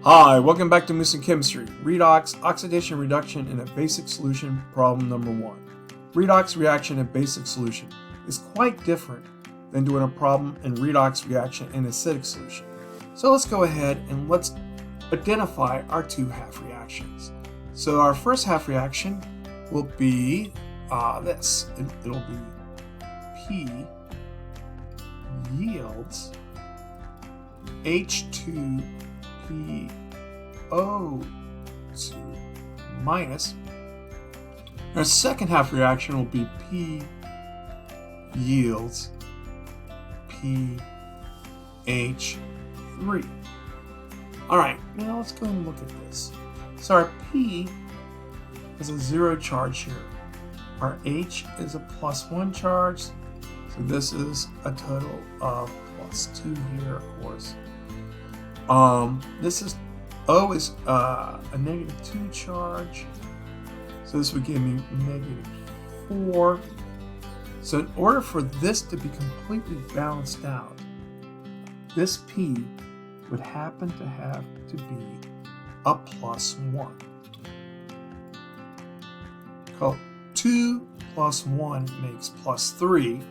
Hi, welcome back to Moose and Chemistry. Redox, oxidation reduction in a basic solution, problem number 1. Redox reaction in basic solution is quite different than doing a problem in redox reaction in acidic solution. So let's go ahead and let's identify our two half reactions. So our first half reaction will be this. It'll be P yields H2PO2 minus. Our second half reaction will be P yields PH3. Alright, now let's go and look at this. So our P is a 0 charge here. Our H is a +1 charge. So this is a total of +2 here, of course. This is O is a -2 charge. So this would give me -4. So in order for this to be completely balanced out, this P would happen to have to be a +1. Called 2 + 1 makes +3.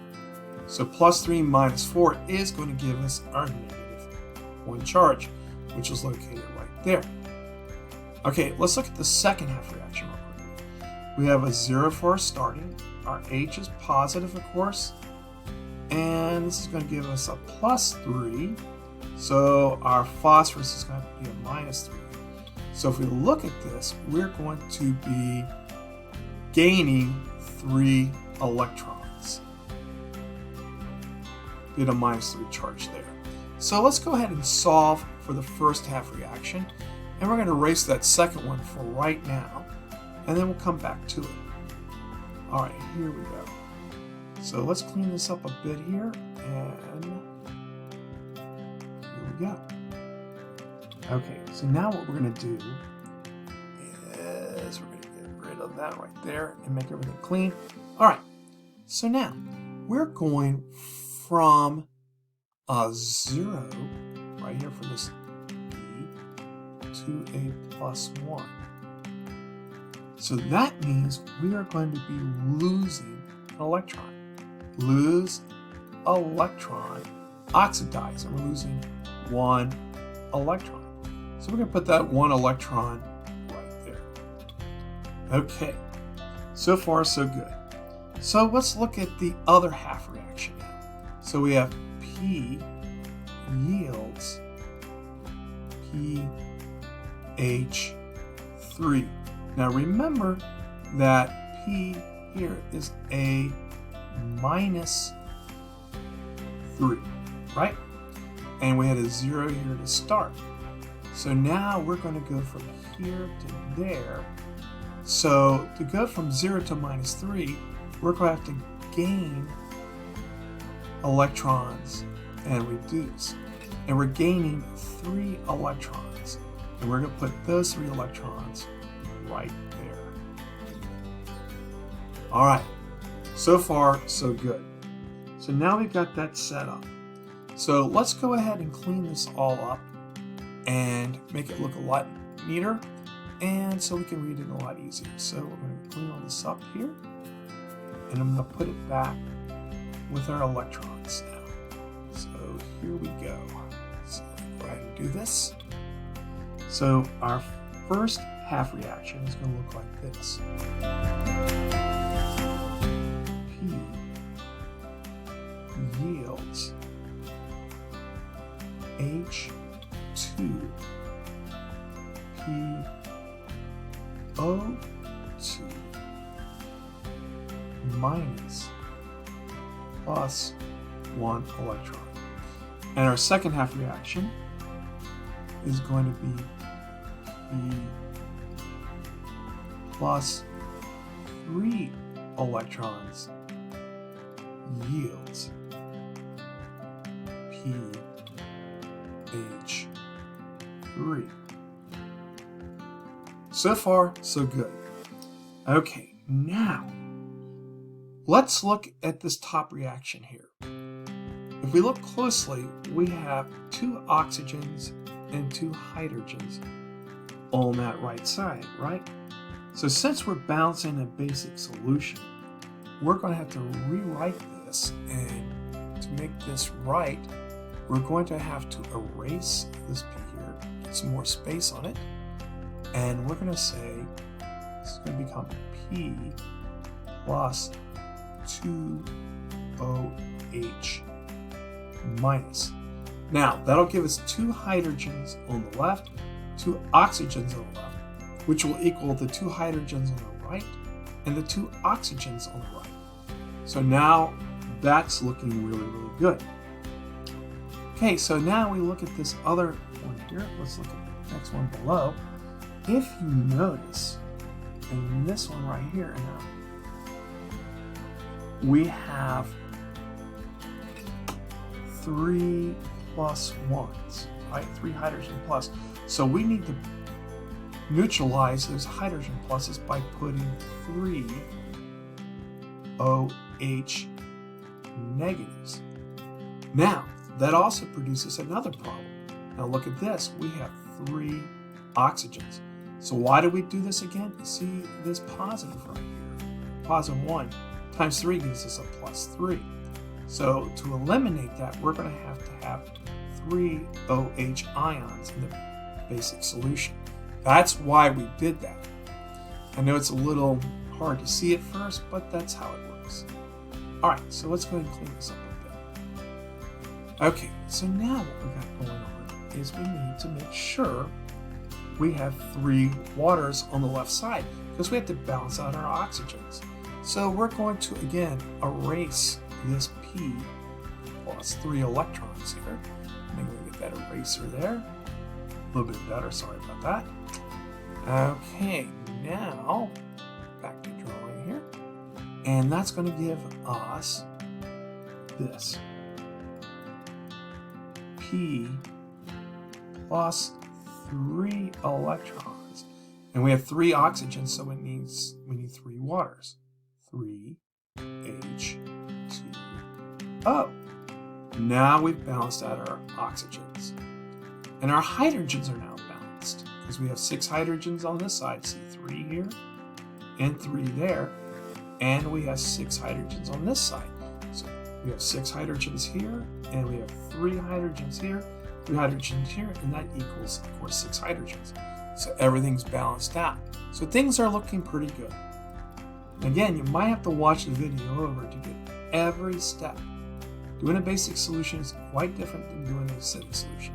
So +3 minus 4 is going to give us our -1 charge, which is located right there. Okay, let's look at the second half reaction real quick. We have a 0 for our starting. Our H is positive, of course. And this is going to give us a +3. So our phosphorus is going to be a -3. So if we look at this, we're going to be gaining 3 electrons. Get a -3 charge there. So let's go ahead and solve for the first half reaction. And we're going to erase that second one for right now. And then we'll come back to it. Alright, here we go. So let's clean this up a bit here. And here we go. Okay, so now what we're going to do is we're going to get rid of that right there and make everything clean. Alright, so now we're going from a 0 right here for this B to a +1. So that means we are going to be losing an electron. Lose electron, oxidize, and we're losing 1 electron. So we're going to put that 1 electron right there. Okay, so far so good. So let's look at the other half reaction now. So we have P yields PH3. Now remember that P here is a -3, right? And we had a 0 here to start. So now we're going to go from here to there. So to go from 0 to -3, we're going to have to gain electrons and reduce. And we're gaining 3 electrons. And we're going to put those 3 electrons right there. Alright, so far so good. So now we've got that set up. So let's go ahead and clean this all up and make it look a lot neater, and so we can read it a lot easier. So we're going to clean all this up here, and I'm going to put it back with our electrons now. So here we go. So go ahead and do this. So our first half reaction is going to look like this. P yields H2PO2 minus +1 electron. And our second half reaction is going to be P +3 electrons yields PH3. So far, so good. Okay, now let's look at this top reaction here. If we look closely, we have 2 oxygens and 2 hydrogens on that right side, right? So since we're balancing a basic solution, we're going to have to rewrite this, and to make this right, we're going to have to erase this P here, get some more space on it, and we're going to say this is going to become P plus 2OH minus. Now, that'll give us 2 hydrogens on the left, 2 oxygens on the left, which will equal the 2 hydrogens on the right and the 2 oxygens on the right. So now that's looking really, really good. Okay, so now we look at this other one here. Let's look at the next one below. If you notice, in this one right here, we have 3 plus 1s, right? 3 hydrogen plus. So we need to neutralize those hydrogen pluses by putting 3 OH negatives. Now, that also produces another problem. Now look at this. We have 3 oxygens. So why do we do this again? You see this positive right here. Positive 1 times 3 gives us a plus 3. So to eliminate that, we're going to have 3 OH ions in the basic solution. That's why we did that. I know it's a little hard to see at first, but that's how it works. All right, so let's go ahead and clean this up a bit. Okay, so now what we got going on is we need to make sure we have 3 waters on the left side because we have to balance out our oxygens. So we're going to, again, erase this P plus 3 electrons here. Maybe we get that eraser there. A little bit better, sorry about that. Okay, now back to drawing here. And that's going to give us this. P plus 3 electrons. And we have 3 oxygens, so it means we need 3 waters. 3H2O. Now we've balanced out our oxygens. And our hydrogens are now balanced because we have 6 hydrogens on this side. See 3 here and 3 there. And we have 6 hydrogens on this side. So we have 6 hydrogens here and we have 3 hydrogens here, 3 hydrogens here, and that equals, of course, 6 hydrogens. So everything's balanced out. So things are looking pretty good. Again, you might have to watch the video over to get every step. Doing a basic solution is quite different than doing a acidic solution.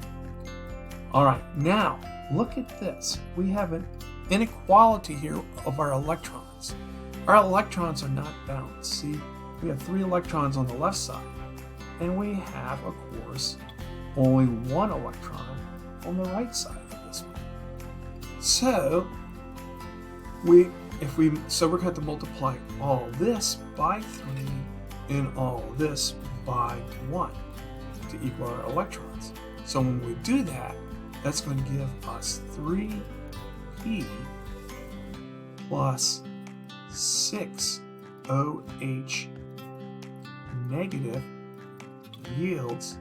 All right, now look at this. We have an inequality here of our electrons. Our electrons are not balanced. See, we have 3 electrons on the left side, and we have, of course, only 1 electron on the right side of this one. So we're going to have to multiply all this by 3 and all this by 1 to equal our electrons. So when we do that, that's going to give us 3P plus 6OH negative yields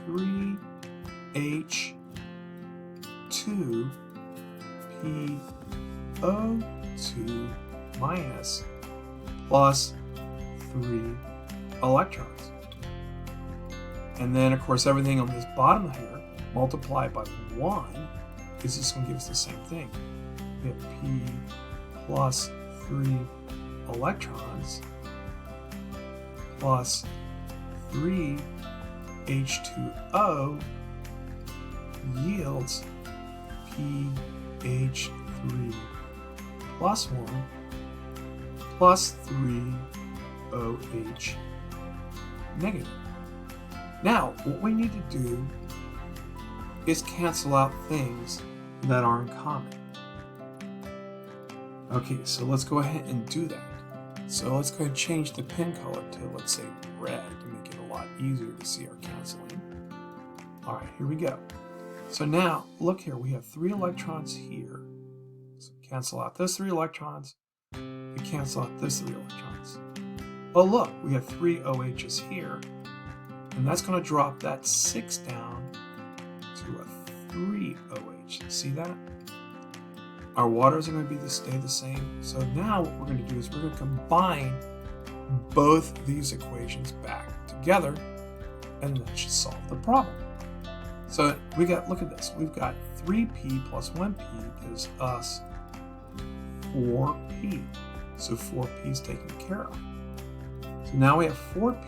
3H2PO2 minus plus 3 electrons. And then, of course, everything on this bottom here multiplied by 1 is just going to give us the same thing. We have P plus 3 electrons plus 3 H2O yields PH3 plus 1 plus 3 OH negative. Now, what we need to do is cancel out things that are in common. Okay, so let's go ahead and do that. So let's go ahead and change the pen color to, let's say, red to make it a lot easier to see our canceling. All right, here we go. So now, look here, we have 3 electrons here. So cancel out those 3 electrons. We cancel out those 3 electrons. Oh, look, we have 3 OHs here. And that's going to drop that 6 down to a 3OH. See that? Our waters are going to stay the same. So now what we're going to do is we're going to combine both these equations back together, and that should solve the problem. So we got, look at this. We've got 3P plus 1P gives us 4P. So 4P is taken care of. So now we have 4P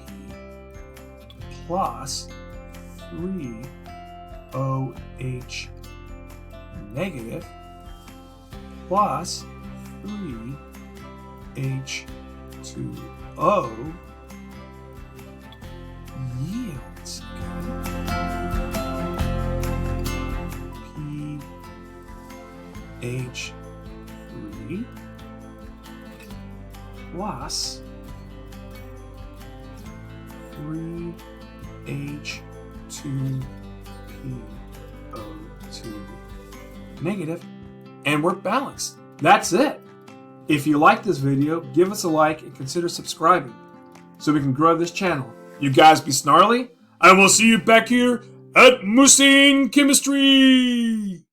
plus 3OH negative plus 3H2O yields pH3 plus 3H2PO2 negative, and we're balanced. That's it. If you like this video, give us a like and consider subscribing so we can grow this channel. You guys be snarly. I will see you back here at Moosing Chemistry.